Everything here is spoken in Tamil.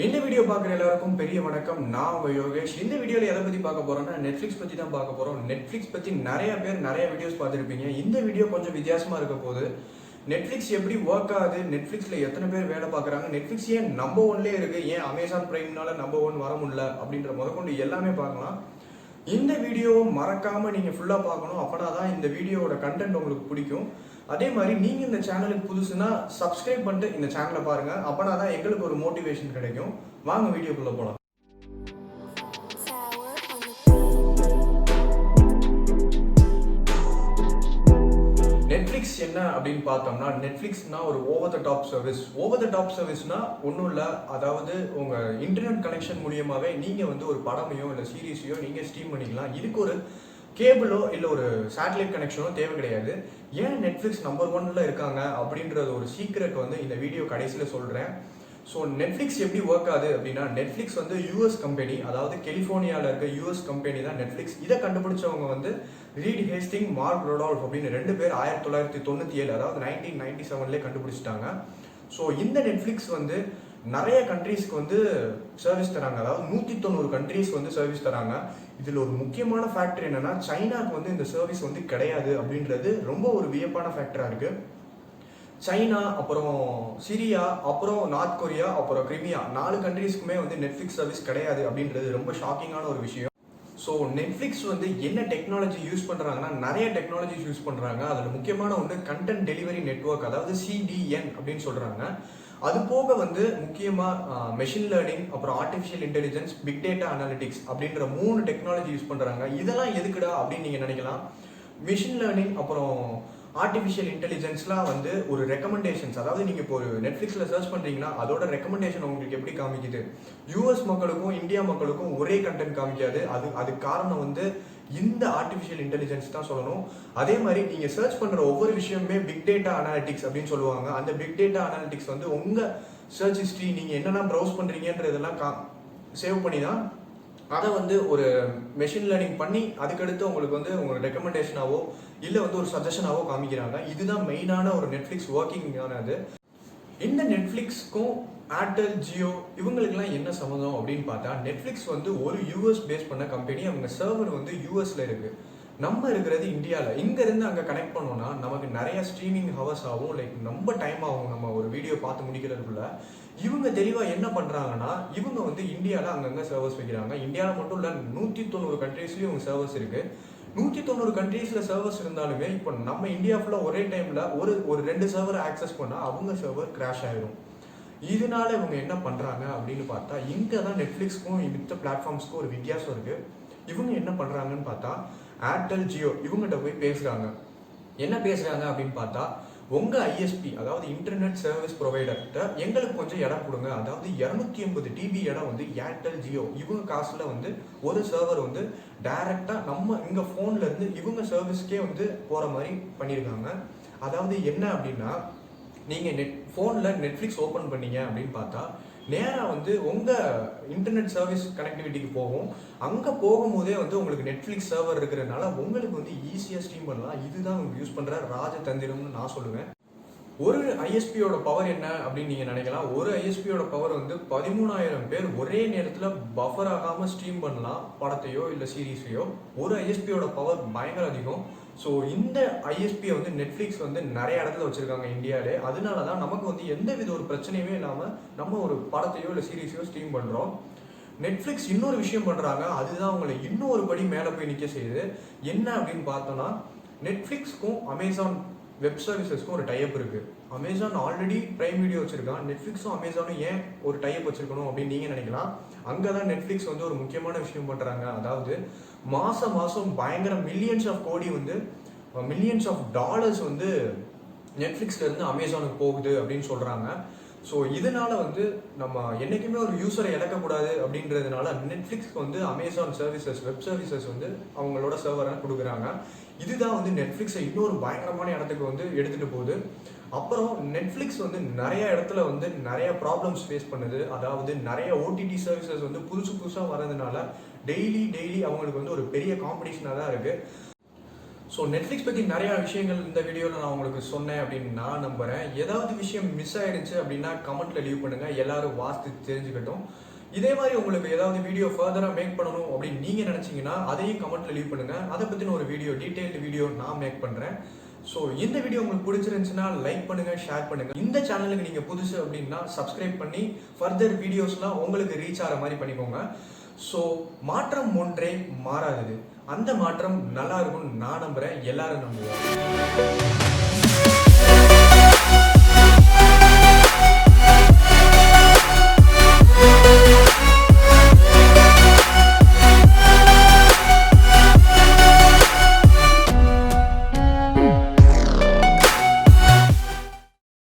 இந்த வீடியோ பார்க்குற எல்லாருக்கும் பெரிய வணக்கம். நான் உங்க யோகேஷ். இந்த வீடியோவில் எதை பற்றி பார்க்க போறோம்னா நெட்ஃப்ளிக்ஸ் பற்றி தான் பார்க்க போறோம். நெட்ஃப்ளிக்ஸ் பற்றி நிறைய பேர் நிறைய வீடியோஸ் பார்த்துருப்பீங்க. இந்த வீடியோ கொஞ்சம் வித்தியாசமாக இருக்க போகுது. நெட்ஃப்ளிக்ஸ் எப்படி ஒர்க் ஆகுது, நெட்ஃப்ளிக்ஸில் எத்தனை பேர் வேலை பார்க்குறாங்க, நெட்ஃப்ளிக்ஸ் ஏன் நம்பர் ஒன்லேயே இருக்கு, ஏன் அமேசான் பிரைம்னால நம்பர் ஒன் வர முடியல அப்படின்ற முதற்கொண்டு எல்லாமே பார்க்கலாம். இந்த வீடியோ மறக்காம நீங்க ஃபுல்லா பார்க்கணும். அப்பனா தான் இந்த வீடியோவோட கண்டென்ட் உங்களுக்கு பிடிக்கும். அதே மாதிரி நீங்க இந்த சேனலுக்கு புதுசுனா சப்ஸ்கிரைப் பண்ணிட்டு இந்த சேனலை பாருங்க. அப்பனா தான் எங்களுக்கு ஒரு மோட்டிவேஷன் கிடைக்கும். வாங்க வீடியோக்குள்ள போலாம். நெட்ஃப்ளிக்ஸ் என்ன அப்படின்னு பார்த்தோம்னா, நெட்ஃப்ளிக்ஸ்னா ஒரு over the top service. Over the top சர்வீஸ்னா ஒன்றும் இல்லை, அதாவது உங்கள் இன்டர்நெட் கனெக்ஷன் மூலியமாகவே நீங்கள் வந்து ஒரு படமையோ இல்லை சீரீஸையோ நீங்கள் ஸ்ட்ரீம் பண்ணிக்கலாம். இதுக்கு ஒரு கேபிளோ இல்லை ஒரு சேட்டலைட் கனெக்ஷனோ தேவை கிடையாது. ஏன் நெட்ஃப்ளிக்ஸ் நம்பர் ஒன்ல இருக்காங்க அப்படின்றது ஒரு சீக்ரெட் வந்து இந்த வீடியோ கடைசியில் சொல்கிறேன். ஸோ நெட்ஃப்ளிக்ஸ் எப்படி ஒர்க் ஆகுது அப்படின்னா, நெட்ஃப்ளிக்ஸ் வந்து யூஎஸ் கம்பெனி, அதாவது கலிஃபோர்னியாவில் இருக்க யூஎஸ் கம்பெனி தான் நெட்ஃப்ளிக்ஸ். இதை கண்டுபிடிச்சவங்க வந்து ரீட் ஹேஸ்டிங், மார்க் ரொடால்ஃப் அப்படின்னு ரெண்டு பேர் 1997, அதாவது 1997 கண்டுபிடிச்சிட்டாங்க. ஸோ இந்த நெட்ஃப்ளிக்ஸ் வந்து நிறைய கண்ட்ரீஸ்க்கு வந்து சர்வீஸ் தராங்க, அதாவது 190 கண்ட்ரீஸ் வந்து சர்வீஸ் தராங்க. இதில் ஒரு முக்கியமான ஃபேக்டர் என்னன்னா, சைனாக்கு வந்து இந்த சர்வீஸ் வந்து கிடையாது அப்படின்றது ரொம்ப ஒரு வியப்பான ஃபேக்டராக இருக்கு. சைனா, அப்புறம் சிரியா, அப்புறம் நார்த் கொரியா, அப்புறம் கிரிமியா, 4 கண்ட்ரீஸ்க்குமே வந்து நெட்ஃப்ளிக்ஸ் சர்வீஸ் கிடையாது அப்படின்றது ரொம்ப ஷாக்கிங்கான ஒரு விஷயம். ஸோ நெட்ஃப்ளிக்ஸ் வந்து என்ன டெக்னாலஜி யூஸ் பண்ணுறாங்கன்னா, நிறைய டெக்னாலஜிஸ் யூஸ் பண்ணுறாங்க. அதில் முக்கியமான ஒன்று கண்டென்ட் டெலிவரி நெட்வொர்க், அதாவது CDN அப்படின்னு சொல்கிறாங்க. அது போக வந்து முக்கியமாக மெஷின் லேர்னிங், அப்புறம் artificial intelligence, big data analytics அப்படின்ற 3 டெக்னாலஜி யூஸ் பண்ணுறாங்க. இதெல்லாம் எதுக்குடா அப்படின்னு நீங்கள் நினைக்கலாம். மிஷின் லேர்னிங் அப்புறம் ஆர்டிஃபிஷியல் இன்டெலிஜென்ஸ்லாம் வந்து ஒரு ரெக்கமெண்டேஷன்ஸ், அதாவது நீங்கள் இப்போ ஒரு நெட்ஃப்ளிக்ஸில் சர்ச் பண்ணுறீங்கன்னா அதோட ரெக்கமெண்டேஷன் உங்களுக்கு எப்படி காமிக்குது, யூஎஸ் மக்களுக்கும் இந்தியா மக்களுக்கும் ஒரே கண்டென்ட் காமிக்காது. அதுக்கு காரணம் வந்து இந்த ஆர்டிஃபிஷியல் இன்டெலிஜென்ஸ் தான் சொல்லணும். அதே மாதிரி நீங்கள் சர்ச் பண்ணுற ஒவ்வொரு விஷயமே பிக் டேட்டா அனாலிட்டிக்ஸ் அப்படின்னு சொல்லுவாங்க. அந்த பிக் டேட்டா அனாலிட்டிக்ஸ் வந்து உங்கள் சர்ச் ஹிஸ்ட்ரி, நீங்கள் என்னென்ன ப்ரௌஸ் பண்ணுறீங்கன்றதெல்லாம் சேவ் பண்ணி தான் அதை வந்து ஒரு மெஷின் லேர்னிங் பண்ணி அதுக்கடுத்து உங்களுக்கு வந்து உங்களோட ரெக்கமெண்டேஷனாவோ இல்லை வந்து ஒரு சஜஷனாவோ காமிக்கிறாங்க. இதுதான் மெயினான ஒரு நெட்ஃப்ளிக்ஸ் ஒர்க்கிங்கானது. இந்த நெட்ஃப்ளிக்ஸ்க்கும் ஏர்டெல் ஜியோ இவங்களுக்குலாம் என்ன சம்மந்தம் அப்படின்னு பார்த்தா, நெட்ஃப்ளிக்ஸ் வந்து ஒரு யூஎஸ் பேஸ் பண்ண கம்பெனி. அவங்க சர்வர் வந்து யூஎஸ்ல இருக்கு, நம்ம இருக்கிறது இந்தியாவில். இங்கேருந்து அங்கே கனெக்ட் பண்ணோம்னா நமக்கு நிறைய ஸ்ட்ரீமிங் ஹவர்ஸ் ஆகும், லைக் ரொம்ப டைம் ஆகும் நம்ம ஒரு வீடியோ பார்த்து முடிக்கிறதுக்குள்ள. இவங்க தெளிவாக என்ன பண்ணுறாங்கன்னா, இவங்க வந்து இந்தியாவில் அங்கங்கே சர்வர்ஸ் வைக்கிறாங்க. இந்தியாவில் மட்டும் இல்லை, 190 கண்ட்ரீஸ்லேயும் இவங்க சர்வர்ஸ் இருக்குது. 190 கண்ட்ரீஸில் சர்வர்ஸ் இருந்தாலுமே இப்போ நம்ம இந்தியா ஃபுல்லாக ஒரே டைமில் ஒரு 2 சர்வரை ஆக்சஸ் பண்ணால் அவங்க சர்வர் கிராஷ் ஆகிடும். இதனால இவங்க என்ன பண்ணுறாங்க அப்படின்னு பார்த்தா, இங்கே தான் நெட்ஃப்ளிக்ஸ்க்கும் மித்த பிளாட்ஃபார்ம்ஸ்க்கும் ஒரு வித்தியாசம் இருக்குது. இவங்க என்ன பண்ணுறாங்கன்னு பார்த்தா, ஏர்டெல் ஜியோ இவங்ககிட்ட போய் பேசுகிறாங்க. என்ன பேசுகிறாங்க அப்படின்னு பார்த்தா, உங்கள் ISP, அதாவது இன்டர்நெட் சர்வீஸ் ப்ரொவைடர்கிட்ட எங்களுக்கு கொஞ்சம் இடம் கொடுங்க. அதாவது 280 TB இடம் வந்து ஏர்டெல் ஜியோ இவங்க காசில் வந்து ஒரு சர்வர் வந்து டைரெக்டாக நம்ம இங்கே ஃபோன்லேருந்து இவங்க சர்வீஸ்க்கே வந்து போகிற மாதிரி பண்ணியிருக்காங்க. அதாவது என்ன அப்படின்னா, நீங்கள் ஃபோனில் நெட்ஃப்ளிக்ஸ் ஓப்பன் பண்ணீங்க அப்படின்னு பார்த்தா நேராக வந்து உங்கள் இன்டர்நெட் சர்வீஸ் கனெக்டிவிட்டிக்கு போகும். அங்கே போகும்போதே வந்து உங்களுக்கு நெட்ஃப்ளிக்ஸ் சர்வர் இருக்கிறதுனால உங்களுக்கு வந்து ஈஸியாக ஸ்ட்ரீம் பண்ணலாம். இதுதான் உங்களுக்கு யூஸ் பண்ணுற ராஜதந்திரம்னு நான் சொல்லுவேன். ஒரு ISPயோட பவர் என்ன அப்படின்னு நீங்கள் நினைக்கலாம். ஒரு ISPயோட பவர் வந்து 13,000 பேர் ஒரே நேரத்தில் பஃபர் ஆகாமல் ஸ்ட்ரீம் பண்ணலாம், படத்தையோ இல்லை சீரீஸையோ. ஒரு ISPயோட பவர் பயங்கர அதிகம். ஸோ இந்த ISPயை வந்து நெட்ஃப்ளிக்ஸ் வந்து நிறைய இடத்துல வச்சுருக்காங்க இந்தியாவிலே. அதனால தான் நமக்கு வந்து எந்த வித ஒரு பிரச்சனையுமே இல்லாமல் நம்ம ஒரு படத்தையோ இல்லை சீரீஸையோ ஸ்ட்ரீம் பண்ணுறோம். நெட்ஃப்ளிக்ஸ் இன்னொரு விஷயம் பண்ணுறாங்க, அதுதான் அவங்களை இன்னொரு படி மேலே போய் நிற்க செய்யுது. என்ன அப்படின்னு பார்த்தோன்னா, நெட்ஃப்ளிக்ஸ்க்கும் அமேசான் வெப் சர்வீசஸ்க்கும் ஒரு டைப் இருக்குது. அமேசான் ஆல்ரெடி பிரைம் வீடியோ வச்சிருக்கான், நெட்ஃப்ளிக்ஸும் அமேசானும் ஏன் ஒரு டைப் வச்சிருக்கணும் அப்படின்னு நீங்கள் நினைக்கலாம். அங்கே தான் நெட்ஃப்ளிக்ஸ் வந்து ஒரு முக்கியமான விஷயம் பண்ணுறாங்க. அதாவது மாதம் பயங்கர மில்லியன்ஸ் ஆஃப் கோடி வந்து மில்லியன்ஸ் ஆஃப் டாலர்ஸ் வந்து நெட்ஃப்ளிக்ஸ்லேருந்து அமேசானுக்கு போகுது அப்படின்னு சொல்கிறாங்க. ஸோ இதனால வந்து நம்ம என்றைக்குமே ஒரு யூஸரை இழக்கக்கூடாது அப்படின்றதுனால நெட்ஃப்ளிக்ஸ்க்கு வந்து அமேசான் சர்வீசஸ், வெப் சர்வீசஸ் வந்து அவங்களோட சர்வரை கொடுக்குறாங்க. இதுதான் வந்து நெட்ஃப்ளிக்ஸை இன்னொரு பயங்கரமான இடத்துக்கு வந்து எடுத்துகிட்டு போகுது. அப்புறம் நெட்ஃப்ளிக்ஸ் வந்து நிறைய இடத்துல வந்து நிறைய ப்ராப்ளம்ஸ் ஃபேஸ் பண்ணுது. அதாவது நிறைய OTT சர்வீசஸ் வந்து புதுசாக வர்றதுனால டெய்லி அவங்களுக்கு வந்து ஒரு பெரிய காம்படிஷனாக தான் இருக்குது. ஸோ நெட்ஃப்ளிக்ஸ் பற்றி நிறையா விஷயங்கள் இந்த வீடியோவில் நான் உங்களுக்கு சொன்னேன் அப்படின்னு நான் நம்புகிறேன். ஏதாவது விஷயம் மிஸ் ஆயிடுச்சு அப்படின்னா கமெண்ட்டில் லீவ் பண்ணுங்கள், எல்லாரும் வாசித்து தெரிஞ்சுக்கட்டும். இதே மாதிரி உங்களுக்கு ஏதாவது வீடியோ ஃபர்தராக மேக் பண்ணணும் அப்படின்னு நீங்கள் நினச்சிங்கன்னா அதையும் கமெண்ட்டில் லீவ் பண்ணுங்கள். அதை பற்றின ஒரு வீடியோ, டீட்டெயில்டு வீடியோ நான் மேக் பண்ணுறேன். ஸோ இந்த வீடியோ உங்களுக்கு பிடிச்சிருந்துச்சுன்னா லைக் பண்ணுங்கள், ஷேர் பண்ணுங்கள். இந்த சேனலுக்கு நீங்கள் புதுசு அப்படின்னா சப்ஸ்கிரைப் பண்ணி ஃபர்தர் வீடியோஸ்லாம் உங்களுக்கு ரீச் ஆகிற மாதிரி பண்ணிக்கோங்க. ஸோ மாற்றம் ஒன்றே மாறாதது, அந்த மாற்றம் நல்லா இருக்கும்னு நான் நம்புகிறேன், எல்லாரும் நம்புவோம்.